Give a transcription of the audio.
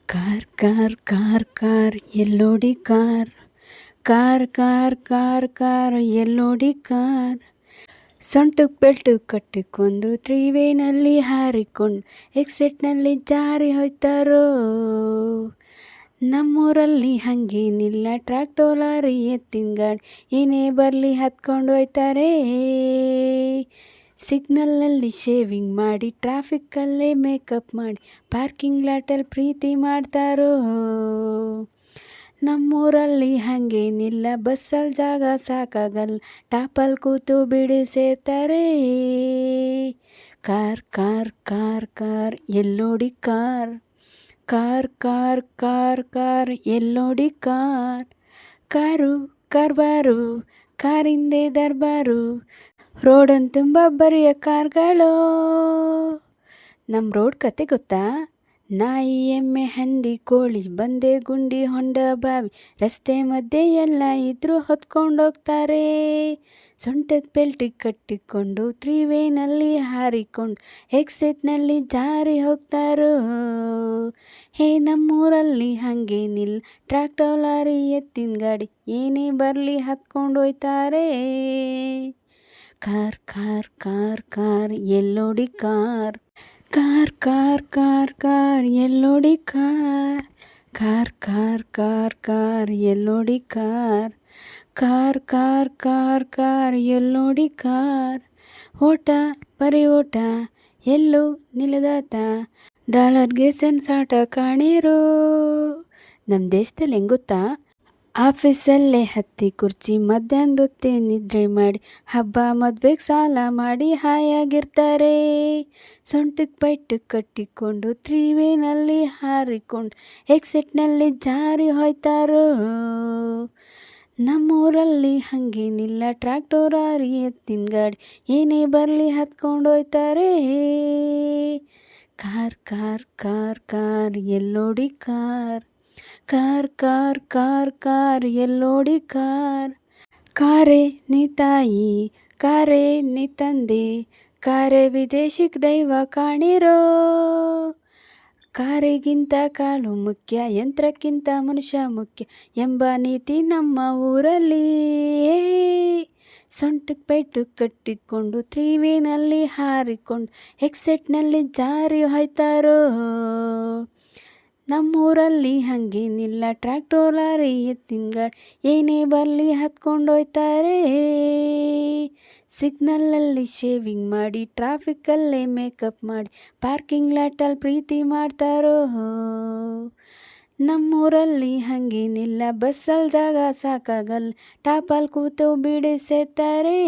Car car car car ಎಲ್ಲೋಡಿ car car car car car ಎಲ್ಲೋಡಿ car ಸೊಂಟಕ್ಕೆ belt ಕಟ್ಟಿಕೊಂಡು ತ್ರೀವೇನಲ್ಲಿ ಹಾರಿಕೊಂಡು ಎಕ್ಸಿಟ್ನಲ್ಲಿ ಜಾರಿ ಹೋಯ್ತಾರೋ. ನಮ್ಮೂರಲ್ಲಿ ಹಂಗೇನಿಲ್ಲ, ಟ್ರ್ಯಾಕ್ಟರ್ ಲಾರಿ ಎತ್ತಿನ ಗಾಡಿ ಏನೇ ಬರಲಿ ಹತ್ಕೊಂಡು ಹೋಯ್ತಾರೆ. ಸಿಗ್ನಲ್ನಲ್ಲಿ ಶೇವಿಂಗ್ ಮಾಡಿ, ಟ್ರಾಫಿಕ್ಕಲ್ಲೇ ಮೇಕಪ್ ಮಾಡಿ, ಪಾರ್ಕಿಂಗ್ ಲಾಟಲ್ಲಿ ಪ್ರೀತಿ ಮಾಡ್ತಾರೋ. ನಮ್ಮೂರಲ್ಲಿ ಹಂಗೇನಿಲ್ಲ, ಬಸ್ಸಲ್ಲಿ ಜಾಗ ಸಾಕಾಗಲ್ಲ, ಟಾಪಲ್ಲಿ ಕೂತು ಬಿಡಿಸೇತಾರೆ. ಕಾರ್ ಕಾರ್ ಕಾರ್ ಕಾರ್ ಎಲ್ಲೋಡಿ car car car car car ಎಲ್ಲೋಡಿ ಕಾರ್. ಕಾರು ಕಾರ್ಬಾರು, ಕಾರಿಂದೆ ದರ್ಬಾರು, ರೋಡನ್ ತುಂಬ ಬರಿಯ ಕಾರ್ಗಳು. ನಮ್ಮ ರೋಡ್ ಕತೆ ಗೊತ್ತಾ? ನಾಯಿ ಎಮ್ಮೆ ಹಂದಿ ಕೋಳಿ ಬಂದೆ ಗುಂಡಿ ಹೊಂಡ ಬಾವಿ ರಸ್ತೆ ಮಧ್ಯೆ ಎಲ್ಲ ಇದ್ರೂ ಹೊತ್ಕೊಂಡೋಗ್ತಾರೆ. ಸೊಂಟಕ್ಕೆ ಬೆಲ್ಟಿಗೆ ಕಟ್ಟಿಕೊಂಡು ತ್ರೀವೇನಲ್ಲಿ ಹಾರಿಕೊಂಡು ಎಕ್ಸಿಟ್ನಲ್ಲಿ ಜಾರಿ ಹೋಗ್ತಾರೋ. ಹೇ ನಮ್ಮೂರಲ್ಲಿ ಹಂಗೇನಿಲ್ಲ, ಟ್ರ್ಯಾಕ್ಟರ್ ಲಾರಿ ಎತ್ತಿನ ಗಾಡಿ ಏನೇ ಬರಲಿ ಹತ್ಕೊಂಡು ಹೋಯ್ತಾರೆ. ಕಾರ್ ಕಾರ್ ಕಾರ್ ಕಾರ್ ಎಲ್ಲೋಡಿ car car car car car ಎಲ್ಲೋಡಿ car. Car car car car ಎಲ್ಲೋಡಿ car car car car car ಎಲ್ಲೋಡಿ ಕಾರ್. ಓಟ ಬರೀ ಓಟ ಎಲ್ಲೂ ನಿಲ್ಲದಾತ, ಡಾಲರ್ಗೆ ಸೆನ್ಸ್ ಆಟ ಕಾಣಿರೋ. ನಮ್ಮ ದೇಶದಲ್ಲಿ ಹೆಂಗ್ ಗೊತ್ತಾ? ಆಫೀಸಲ್ಲೇ ಹತ್ತಿ ಕುರ್ಚಿ ಮಧ್ಯಾಹ್ನದೊತ್ತೆ ನಿದ್ರೆ ಮಾಡಿ, ಹಬ್ಬ ಮದ್ವೆಗೆ ಸಾಲ ಮಾಡಿ ಹಾಯಾಗಿರ್ತಾರೆ. ಸೊಂಟಕ್ಕೆ ಬೆಲ್ಟು ಕಟ್ಟಿಕೊಂಡು ತ್ರೀವೇನಲ್ಲಿ ಹಾರಿಕೊಂಡು ಎಕ್ಸಿಟ್ನಲ್ಲಿ ಜಾರಿ ಹೋಯ್ತಾರೋ. ನಮ್ಮೂರಲ್ಲಿ ಹಂಗೇನಿಲ್ಲ, ಟ್ರ್ಯಾಕ್ಟರ್ ಲಾರಿ ಎತ್ತಿನ ಗಾಡಿ ಏನೇ ಬರಲಿ ಹತ್ಕೊಂಡು ಹೋಯ್ತಾರೆ. ಕಾರ್ ಕಾರ್ ಕಾರ್ ಕಾರ್ ಎಲ್ಲೋಡಿ car car car car car ಎಲ್ಲೋಡಿ ಕಾರ್. ಕಾರೇ ನೀ ತಾಯಿ, ಕಾರೇ ನೀ ತಂದೆ, ಕಾರೇ ವಿದೇಶಿಕ್ ದೈವ ಕಾಣಿರೋ. ಕಾರಿಗಿಂತ ಕಾಲು ಮುಖ್ಯ, ಯಂತ್ರಕ್ಕಿಂತ ಮನುಷ್ಯ ಮುಖ್ಯ ಎಂಬ ನೀತಿ ನಮ್ಮ ಊರಲ್ಲಿ. ಸೊಂಟಕ್ಕೆ ಬೆಲ್ಟು ಕಟ್ಟಿಕೊಂಡು ತ್ರೀವೇನಲ್ಲಿ ಹಾರಿಕೊಂಡು ಎಕ್ಸಿಟ್ನಲ್ಲಿ ಜಾರಿ ಹೋಯ್ತಾರೋ. ನಮ್ಮೂರಲ್ಲಿ ಹಂಗೇನಿಲ್ಲ, ಟ್ರ್ಯಾಕ್ಟರ್ ಲಾರಿ ಎತ್ತಿನ ಗಾಡಿ ಏನೇ ಬರಲಿ ಹತ್ಕೊಂಡು ಹೋಯ್ತಾರೆ. ಸಿಗ್ನಲಲ್ಲಿ ಶೇವಿಂಗ್ ಮಾಡಿ, ಟ್ರಾಫಿಕ್ಕಲ್ಲೇ ಮೇಕಪ್ ಮಾಡಿ, ಪಾರ್ಕಿಂಗ್ ಲಾಟಲ್ಲಿ ಪ್ರೀತಿ ಮಾಡ್ತಾರೋ. ನಮ್ಮೂರಲ್ಲಿ ಹಂಗೇನಿಲ್ಲ, ಬಸ್ಸಲ್ಲಿ ಜಾಗ ಸಾಕಾಗಲ್ಲ, ಟಾಪಲ್ಲಿ ಕೂತು ಬಿಡಿಸೇತಾರೆ.